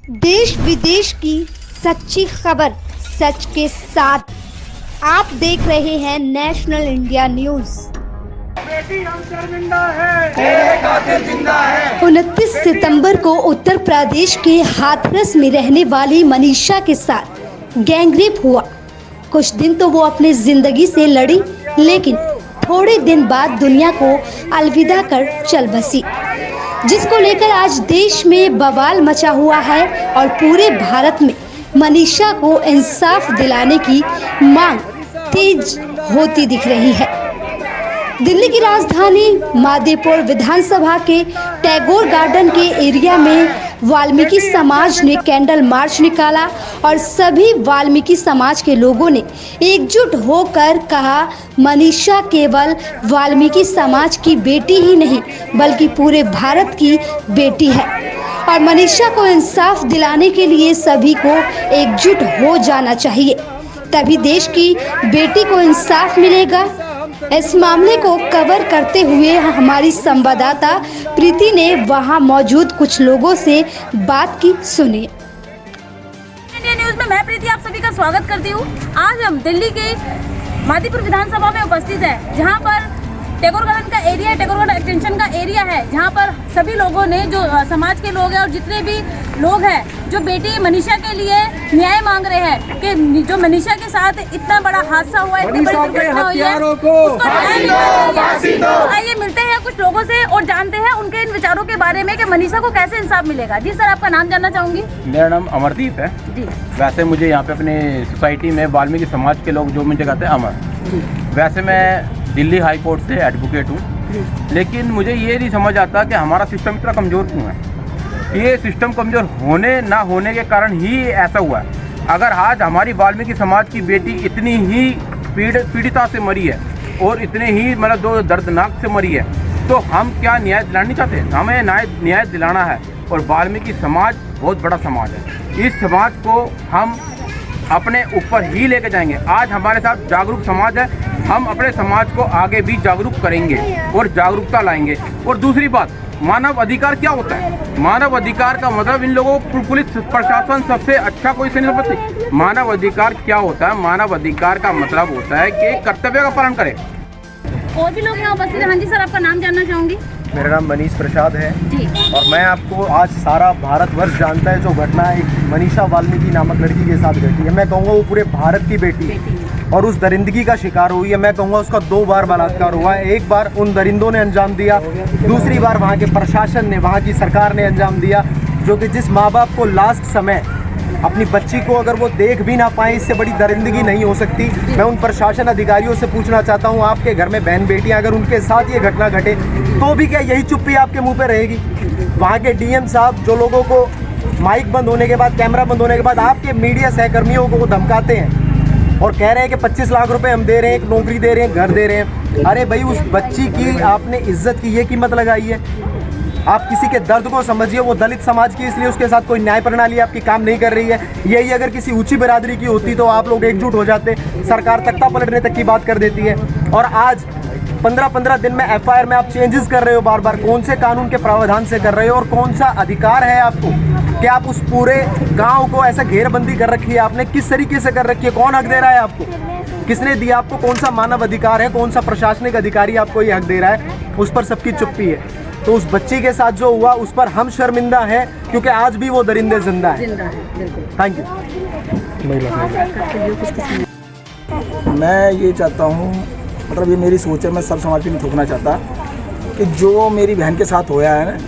देश विदेश की सच्ची खबर सच के साथ आप देख रहे हैं नेशनल इंडिया न्यूज। बेटी हम शर्मिंदा है, तेरे कातिल जिंदा है। 29 सितंबर को उत्तर प्रदेश के हाथरस में रहने वाली मनीषा के साथ गैंगरेप हुआ। कुछ दिन तो वो अपनी जिंदगी से लड़ी, लेकिन थोड़े दिन बाद दुनिया को अलविदा कर चल बसी, जिसको लेकर आज देश में बवाल मचा हुआ है और पूरे भारत में मनीषा को इंसाफ दिलाने की मांग तेज होती दिख रही है। दिल्ली की राजधानी मादेपुर विधानसभा के टैगोर गार्डन के एरिया में वाल्मीकि समाज ने कैंडल मार्च निकाला और सभी वाल्मीकि समाज के लोगों ने एकजुट होकर कहा, मनीषा केवल वाल्मीकि समाज की बेटी ही नहीं बल्कि पूरे भारत की बेटी है और मनीषा को इंसाफ दिलाने के लिए सभी को एकजुट हो जाना चाहिए, तभी देश की बेटी को इंसाफ मिलेगा। इस मामले को कवर करते हुए हमारी संवाददाता प्रीति ने वहां मौजूद कुछ लोगों से बात की। सुनिए। इंडिया न्यूज में मैं प्रीति आप सभी का स्वागत करती हूँ। आज हम दिल्ली के मादीपुर विधानसभा में उपस्थित हैं, जहाँ पर टैगोर गार्डन का एरिया है, टैगोर गार्डन एक्सटेंशन का एरिया है, जहाँ पर सभी लोगों ने, जो समाज के लोग हैं और जितने भी लोग हैं जो बेटी मनीषा के लिए न्याय मांग रहे हैं कि जो मनीषा के साथ इतना बड़ा हादसा हुआ है, इतनी बड़ी दुर्घटना हुई है, उसको न्याय मिलना चाहिए। तो आइए मिलते हैं कुछ लोगों से और जानते हैं उनके इन विचारों के बारे में कि मनीषा को कैसे इंसाफ मिलेगा। जी सर, आपका नाम जानना चाहूँगी। मेरा नाम अमरदीप है जी। वैसे मुझे यहाँ पे अपने सोसाइटी में वाल्मीकि समाज के लोग जो मुझे कहते हैं अमर। वैसे मैं दिल्ली हाई कोर्ट से एडवोकेट हूँ, लेकिन मुझे ये नहीं समझ आता कि हमारा सिस्टम इतना कमज़ोर क्यों है। ये सिस्टम कमज़ोर होने ना होने के कारण ही ऐसा हुआ है। अगर आज हमारी वाल्मीकि समाज की बेटी इतनी ही पीड़िता से मरी है और इतने ही मतलब दो दर्दनाक से मरी है, तो हम क्या न्याय दिलाना नहीं चाहते? हमें न्याय दिलाना है और वाल्मीकि समाज बहुत बड़ा समाज है। इस समाज को हम अपने ऊपर ही लेके जाएंगे। आज हमारे साथ जागरूक समाज है, हम अपने समाज को आगे भी जागरूक करेंगे और जागरूकता लाएंगे। और दूसरी बात, मानव अधिकार क्या होता है? मानव अधिकार का मतलब इन लोगों को पुलिस प्रशासन सबसे अच्छा कोई से नहीं समझती। मानव अधिकार क्या होता है? मानव अधिकार का मतलब होता है कि कर्तव्य का पालन करे। और भी लोग यहाँ उपस्थित हैं। हाँ जी सर, आपका नाम जानना चाहूँगी। मेरा नाम मनीष प्रसाद है जी। और मैं आपको आज सारा भारतवर्ष जानता है जो घटना एक मनीषा वाल्मीकि नामक लड़की के साथ घटी है। मैं कहूँगा वो पूरे भारत की बेटी है और उस दरिंदगी का शिकार हुई है। मैं कहूँगा उसका 2 बार बलात्कार हुआ है। एक बार उन दरिंदों ने अंजाम दिया, दूसरी बार वहाँ के प्रशासन ने, वहाँ की सरकार ने अंजाम दिया, जो कि जिस माँ बाप को लास्ट समय अपनी बच्ची को अगर वो देख भी ना पाए, इससे बड़ी दरिंदगी नहीं हो सकती। मैं उन प्रशासन अधिकारियों से पूछना चाहता हूँ, आपके घर में बहन बेटियाँ अगर उनके साथ ये घटना घटे तो भी क्या यही चुप्पी आपके मुंह पे रहेगी? वहाँ के डीएम साहब जो लोगों को माइक बंद होने के बाद, कैमरा बंद होने के बाद आपके मीडिया सहकर्मियों को धमकाते हैं और कह रहे हैं कि 25 लाख रुपए हम दे रहे हैं, एक नौकरी दे रहे हैं, घर दे रहे हैं। अरे भाई, उस बच्ची की आपने इज्जत की ये कीमत लगाई है? आप किसी के दर्द को समझिए। वो दलित समाज की, इसलिए उसके साथ कोई न्याय प्रणाली आपकी काम नहीं कर रही है। यही अगर किसी ऊंची बिरादरी की होती तो आप लोग एकजुट हो जाते। सरकार तख्ता पलटने तक की बात कर देती है। और आज 15-15 दिन में एफआईआर में आप चेंजेस कर रहे हो बार बार। कौन से कानून के प्रावधान से कर रहे हो और कौन सा अधिकार है आपको कि आप उस पूरे गाँव को ऐसा घेरबंदी कर रखी है? आपने किस तरीके से कर रखी है? कौन हक दे रहा है आपको? किसने दिया आपको? कौन सा मानव अधिकार है? कौन सा प्रशासनिक अधिकारी आपको ये हक दे रहा है? उस पर सबकी चुप्पी है। तो उस बच्ची के साथ जो हुआ उस पर हम शर्मिंदा हैं, क्योंकि आज भी वो दरिंदे जिंदा है। Thank you. मैं ये चाहता हूँ, मतलब ये मेरी सोच है, मैं सब समाज पे नहीं थोपना चाहता कि जो मेरी बहन के साथ होया है ना,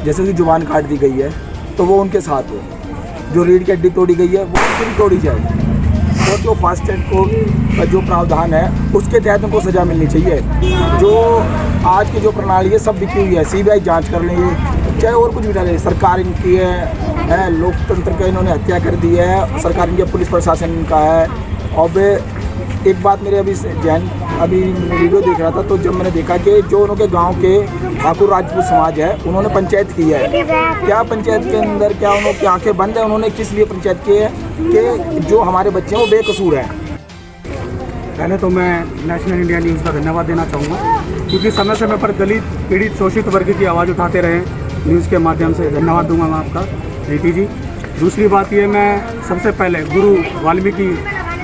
जैसे उसकी जुबान काट दी गई है तो वो उनके साथ हो, जो रीढ़ की हड्डी तोड़ी गई है वो उनकी भी तोड़ी जाए और जो फास्ट ट्रैक कोर्ट का जो प्रावधान है उसके तहत उनको सज़ा मिलनी चाहिए। जो आज की जो प्रणाली है सब बिकी हुई है, सीबीआई जांच कर लेंगे, चाहे और कुछ भी डाले। सरकार इनकी है, लोकतंत्र का इन्होंने हत्या कर दी है, सरकार इनकी, पुलिस प्रशासन इनका है। और एक बात मेरे अभी वीडियो देख रहा था तो जब मैंने देखा कि जो उनके गांव के ठाकुर राजपूत समाज है उन्होंने पंचायत की है, क्या पंचायत के अंदर क्या उनकी आंखें बंद है? उन्होंने किस लिए पंचायत की है कि जो हमारे बच्चे हैं वो बेकसूर है। पहले तो मैं नेशनल इंडिया न्यूज़ का धन्यवाद देना चाहूँगा, क्योंकि समय समय पर दलित, पीड़ित, शोषित वर्ग की आवाज़ उठाते रहे न्यूज़ के माध्यम से। धन्यवाद दूंगा मैं आपका प्रीति जी। दूसरी बात ये, मैं सबसे पहले गुरु वाल्मीकि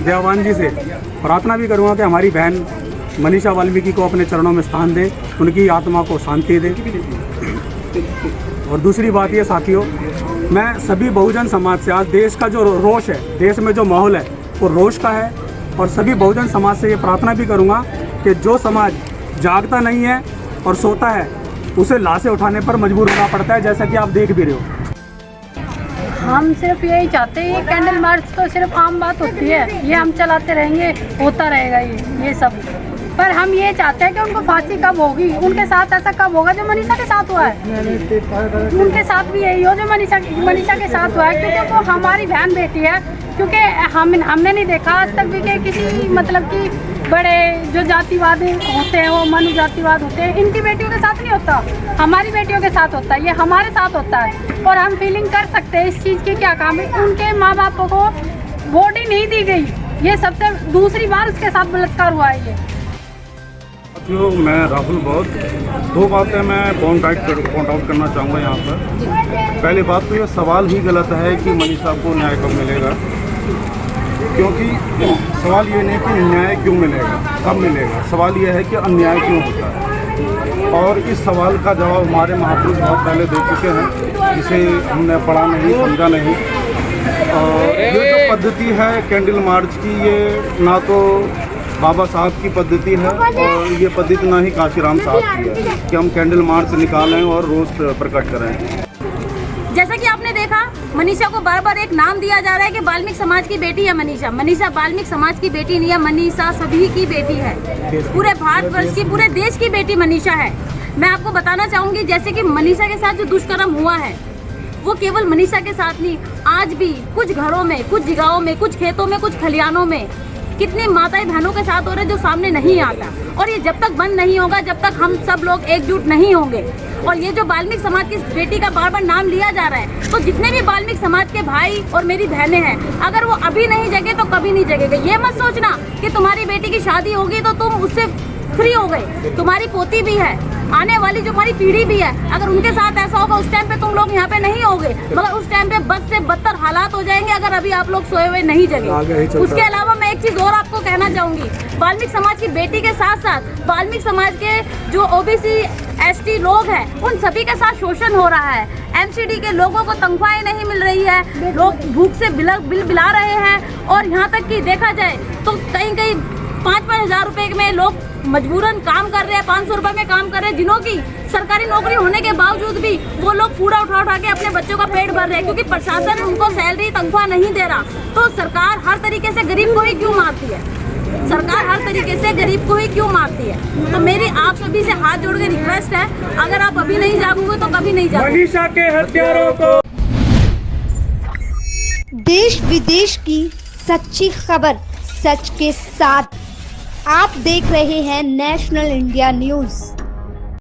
देवान जी से प्रार्थना भी करूँगा कि हमारी बहन मनीषा वाल्मीकि को अपने चरणों में स्थान दे, उनकी आत्मा को शांति दे। और दूसरी बात ये साथियों, मैं सभी बहुजन समाज से, आज देश का जो रोष है, देश में जो माहौल है वो रोष का है, और सभी बहुजन समाज से ये प्रार्थना भी करूँगा कि जो समाज जागता नहीं है और सोता है उसे लाशें उठाने पर मजबूर होना पड़ता है, जैसा कि आप देख भी रहे हो। हम सिर्फ यही चाहते हैं, ये कैंडल मार्च तो सिर्फ आम बात होती है, ये हम चलाते रहेंगे, होता रहेगा ये सब। पर हम ये चाहते हैं कि उनको फांसी कब होगी, उनके साथ ऐसा कब होगा जो मनीषा के साथ हुआ है, उनके साथ भी यही हो जो मनीषा के साथ हुआ है, क्योंकि वो हमारी बहन बेटी है। क्योंकि हमने नहीं देखा आज तक भी कि किसी मतलब कि बड़े जो जातिवाद होते हैं, वो मनु जातिवाद होते हैं, इनकी बेटियों के साथ नहीं होता, हमारी बेटियों के साथ होता है, ये हमारे साथ होता है। और हम फीलिंग कर सकते हैं इस चीज़ की, क्या काम है, उनके माँ बापों को वोट ही नहीं दी गई, ये सबसे दूसरी बार उसके साथ बलात्कार हुआ है। ये साथियों, मैं राहुल बौद्ध, दो बातें मैं पॉइंट आउट करना चाहूँगा यहाँ पर। पहली बात तो ये सवाल ही गलत है कि मनीषा को न्याय कब मिलेगा, क्योंकि सवाल ये नहीं कि न्याय क्यों मिलेगा, कब मिलेगा, सवाल ये है कि अन्याय क्यों होता है। और इस सवाल का जवाब हमारे महापुरुष बहुत पहले दे चुके हैं, जिसे हमने पढ़ा नहीं, समझा नहीं। और ये जो पद्धति है कैंडल मार्च की, ये ना तो बाबा साहब की पद्धति है और ये पद्धति ना ही काशीराम साहब की है कि हम कैंडल मार्च निकालें और रोष प्रकट करें। जैसा कि आपने देखा, मनीषा को बार बार एक नाम दिया जा रहा है कि वाल्मीकि समाज की बेटी है मनीषा। मनीषा वाल्मीकि समाज की बेटी नहीं है, मनीषा सभी की बेटी है, पूरे भारतवर्ष की, पूरे देश की बेटी मनीषा है। मैं आपको बताना चाहूँगी, जैसे कि मनीषा के साथ जो दुष्कर्म हुआ है वो केवल मनीषा के साथ नहीं, आज भी कुछ घरों में, कुछ जगहों में, कुछ खेतों में, कुछ खलिहानों में कितनी माताएं बहनों के साथ हो रहे हैं जो सामने नहीं आता। और ये जब तक बंद नहीं होगा, जब तक हम सब लोग एकजुट नहीं होंगे। और ये जो वाल्मीकि समाज की बेटी का बार बार नाम लिया जा रहा है, तो जितने भी वाल्मीकि समाज के भाई और मेरी बहनें हैं, अगर वो अभी नहीं जगे तो कभी नहीं जगेगा। ये मत सोचना कि तुम्हारी बेटी की शादी होगी तो तुम उससे फ्री हो गए, तुम्हारी पोती भी है, आने वाली जो हमारी पीढ़ी भी है, अगर उनके साथ ऐसा होगा उस टाइम पे तुम लोग यहाँ पे नहीं होगे, मगर उस टाइम पे बद से बदतर हालात हो जाएंगे अगर अभी आप लोग सोए हुए नहीं जगे। उसके अलावा मैं एक चीज और आपको कहना चाहूंगी, वाल्मीकि समाज की बेटी के साथ साथ वाल्मीकि समाज के जो ओबीसी एसटी लोग हैं, उन सभी के साथ शोषण हो रहा है। एमसीडी के लोगों को तनख्वाहें नहीं मिल रही है, लोग भूख से बिला रहे हैं। और यहाँ तक कि देखा जाए तो कहीं कहीं 5-5 हज़ार रुपए में लोग मजबूरन काम कर रहे हैं, 500 रुपए में काम कर रहे हैं, जिन्हों की सरकारी नौकरी होने के बावजूद भी वो लोग कूड़ा उठा के अपने बच्चों का पेट भर रहे हैं, क्योंकि प्रशासन उनको सैलरी तनख्वाह नहीं दे रहा। तो सरकार हर तरीके से गरीब को ही क्यों मारती है, सरकार हर तरीके से गरीब को ही क्यों मारती है। तो मेरी आप सभी से हाथ जोड़ के रिक्वेस्ट है, अगर आप अभी नहीं जागोगे तो कभी नहीं जागोगे। मनीषा के हत्यारों को देश विदेश की सच्ची खबर सच के साथ आप देख रहे हैं नेशनल इंडिया न्यूज़।